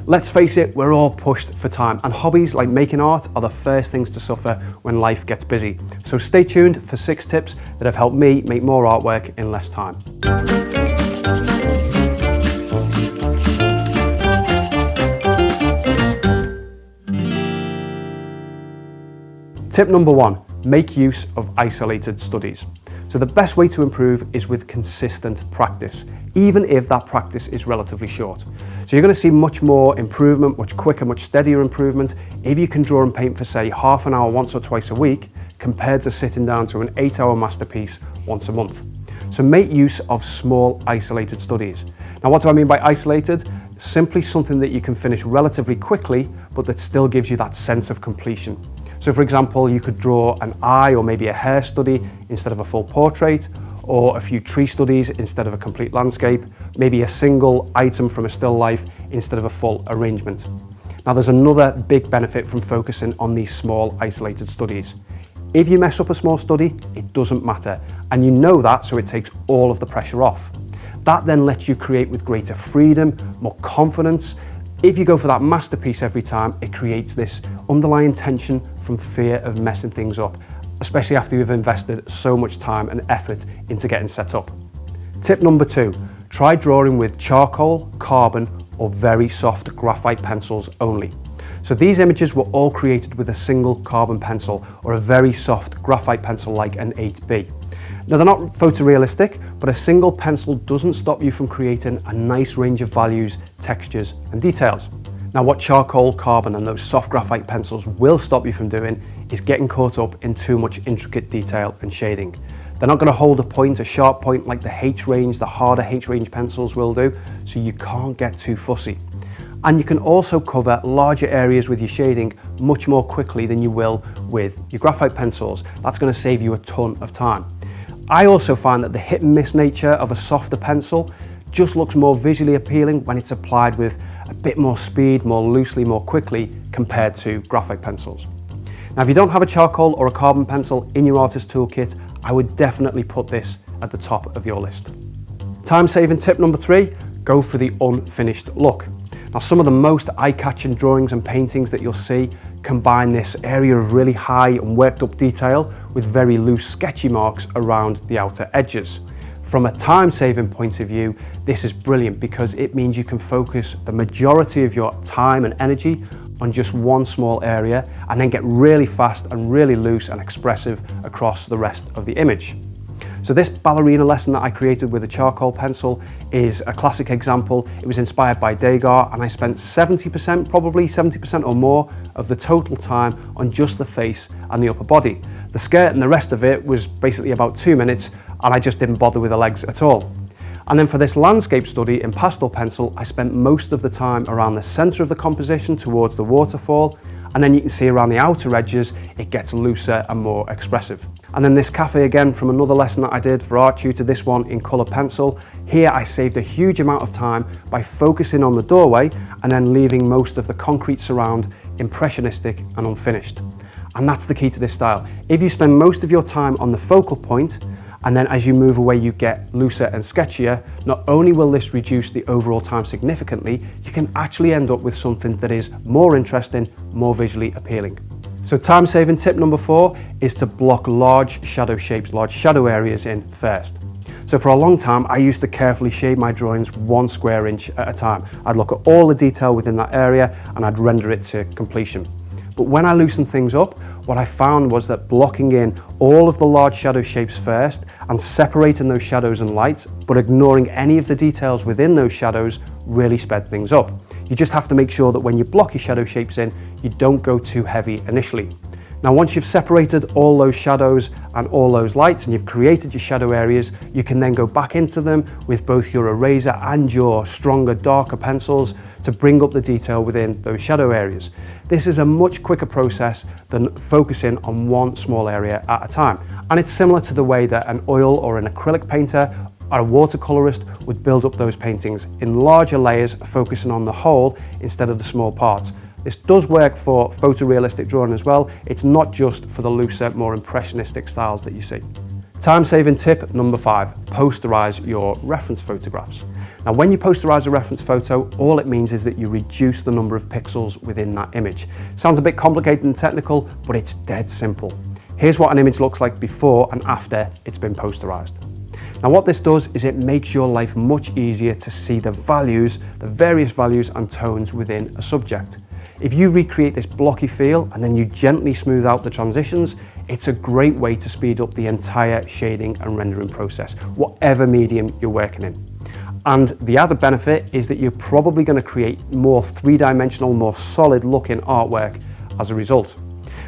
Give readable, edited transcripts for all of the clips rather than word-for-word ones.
Let's face it, we're all pushed for time, and hobbies like making art are the first things to suffer when life gets busy. So stay tuned for 6 tips that have helped me make more artwork in less time. Tip number 1, make use of isolated studies. So the best way to improve is with consistent practice, even if that practice is relatively short. So you're going to see much more improvement, much quicker, much steadier improvement if you can draw and paint for, say, half an hour once or twice a week, compared to sitting down to an 8-hour masterpiece once a month. So make use of small isolated studies. Now, what do I mean by isolated? Simply something that you can finish relatively quickly, but that still gives you that sense of completion. So for example, you could draw an eye or maybe a hair study instead of a full portrait, or a few tree studies instead of a complete landscape, maybe a single item from a still life instead of a full arrangement. Now there's another big benefit from focusing on these small isolated studies. If you mess up a small study, it doesn't matter, and you know that, so it takes all of the pressure off. That then lets you create with greater freedom, more confidence. If you go for that masterpiece every time, it creates this underlying tension from fear of messing things up, especially after you've invested so much time and effort into getting set up. Tip number 2, try drawing with charcoal, carbon, or very soft graphite pencils only. So these images were all created with a single carbon pencil or a very soft graphite pencil like an 8B. Now they're not photorealistic, but a single pencil doesn't stop you from creating a nice range of values, textures, and details. Now what charcoal, carbon, and those soft graphite pencils will stop you from doing is getting caught up in too much intricate detail and shading. They're not going to hold a sharp point like the H-range, the harder H-range pencils will do, so you can't get too fussy. And you can also cover larger areas with your shading much more quickly than you will with your graphite pencils. That's going to save you a ton of time. I also find that the hit and miss nature of a softer pencil just looks more visually appealing when it's applied with a bit more speed, more loosely, more quickly compared to graphite pencils. Now, if you don't have a charcoal or a carbon pencil in your artist toolkit, I would definitely put this at the top of your list. Time-saving tip number 3, go for the unfinished look. Now, some of the most eye-catching drawings and paintings that you'll see combine this area of really high and worked up detail with very loose sketchy marks around the outer edges. From a time-saving point of view, this is brilliant because it means you can focus the majority of your time and energy on just one small area and then get really fast and really loose and expressive across the rest of the image. So this ballerina lesson that I created with a charcoal pencil is a classic example. It was inspired by Degas, and I spent 70% or more of the total time on just the face and the upper body. The skirt and the rest of it was basically about 2 minutes, and I just didn't bother with the legs at all. And then for this landscape study in pastel pencil, I spent most of the time around the center of the composition towards the waterfall, and then you can see around the outer edges, it gets looser and more expressive. And then this cafe again from another lesson that I did for Art Tutor, this one in colour pencil. Here I saved a huge amount of time by focusing on the doorway and then leaving most of the concrete surround impressionistic and unfinished. And that's the key to this style. If you spend most of your time on the focal point, and then as you move away you get looser and sketchier, not only will this reduce the overall time significantly, you can actually end up with something that is more interesting, more visually appealing. So time-saving tip number 4 is to block large shadow shapes, large shadow areas in first. So for a long time, I used to carefully shade my drawings 1 square inch at a time. I'd look at all the detail within that area and I'd render it to completion. But when I loosened things up, what I found was that blocking in all of the large shadow shapes first and separating those shadows and lights, but ignoring any of the details within those shadows, really sped things up. You just have to make sure that when you block your shadow shapes in, you don't go too heavy initially. Now, once you've separated all those shadows and all those lights and you've created your shadow areas, you can then go back into them with both your eraser and your stronger, darker pencils to bring up the detail within those shadow areas. This is a much quicker process than focusing on one small area at a time. And it's similar to the way that an oil or an acrylic painter or a watercolorist would build up those paintings in larger layers, focusing on the whole instead of the small parts. This does work for photorealistic drawing as well. It's not just for the looser, more impressionistic styles that you see. Time-saving tip number 5, posterize your reference photographs. Now, when you posterize a reference photo, all it means is that you reduce the number of pixels within that image. Sounds a bit complicated and technical, but it's dead simple. Here's what an image looks like before and after it's been posterized. Now, what this does is it makes your life much easier to see the values, the various values and tones within a subject. If you recreate this blocky feel and then you gently smooth out the transitions, it's a great way to speed up the entire shading and rendering process, whatever medium you're working in. And the added benefit is that you're probably going to create more three-dimensional, more solid looking artwork as a result.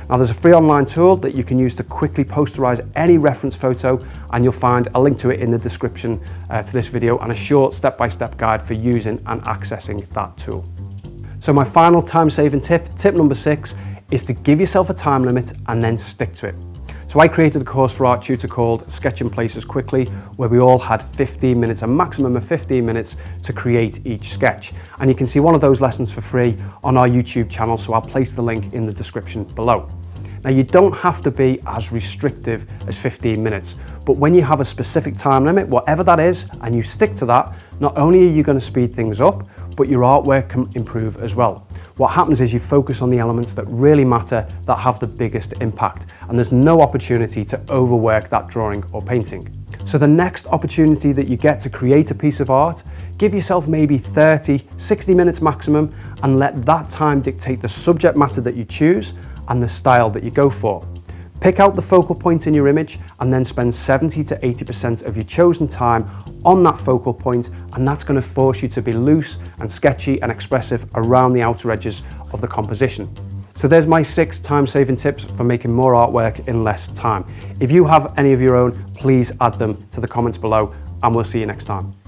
Now, there's a free online tool that you can use to quickly posterize any reference photo, and you'll find a link to it in the description to this video and a short step-by-step guide for using and accessing that tool. So my final time-saving tip number 6, is to give yourself a time limit and then stick to it. So I created a course for Art Tutor called Sketching Places Quickly, where we all had 15 minutes, a maximum of 15 minutes to create each sketch. And you can see one of those lessons for free on our YouTube channel, so I'll place the link in the description below. Now, you don't have to be as restrictive as 15 minutes, but when you have a specific time limit, whatever that is, and you stick to that, not only are you going to speed things up, but your artwork can improve as well. What happens is you focus on the elements that really matter, that have the biggest impact, and there's no opportunity to overwork that drawing or painting. So the next opportunity that you get to create a piece of art, give yourself maybe 30, 60 minutes maximum, and let that time dictate the subject matter that you choose and the style that you go for. Pick out the focal point in your image and then spend 70 to 80% of your chosen time on that focal point, and that's going to force you to be loose and sketchy and expressive around the outer edges of the composition. So there's my 6 time-saving tips for making more artwork in less time. If you have any of your own, please add them to the comments below, and we'll see you next time.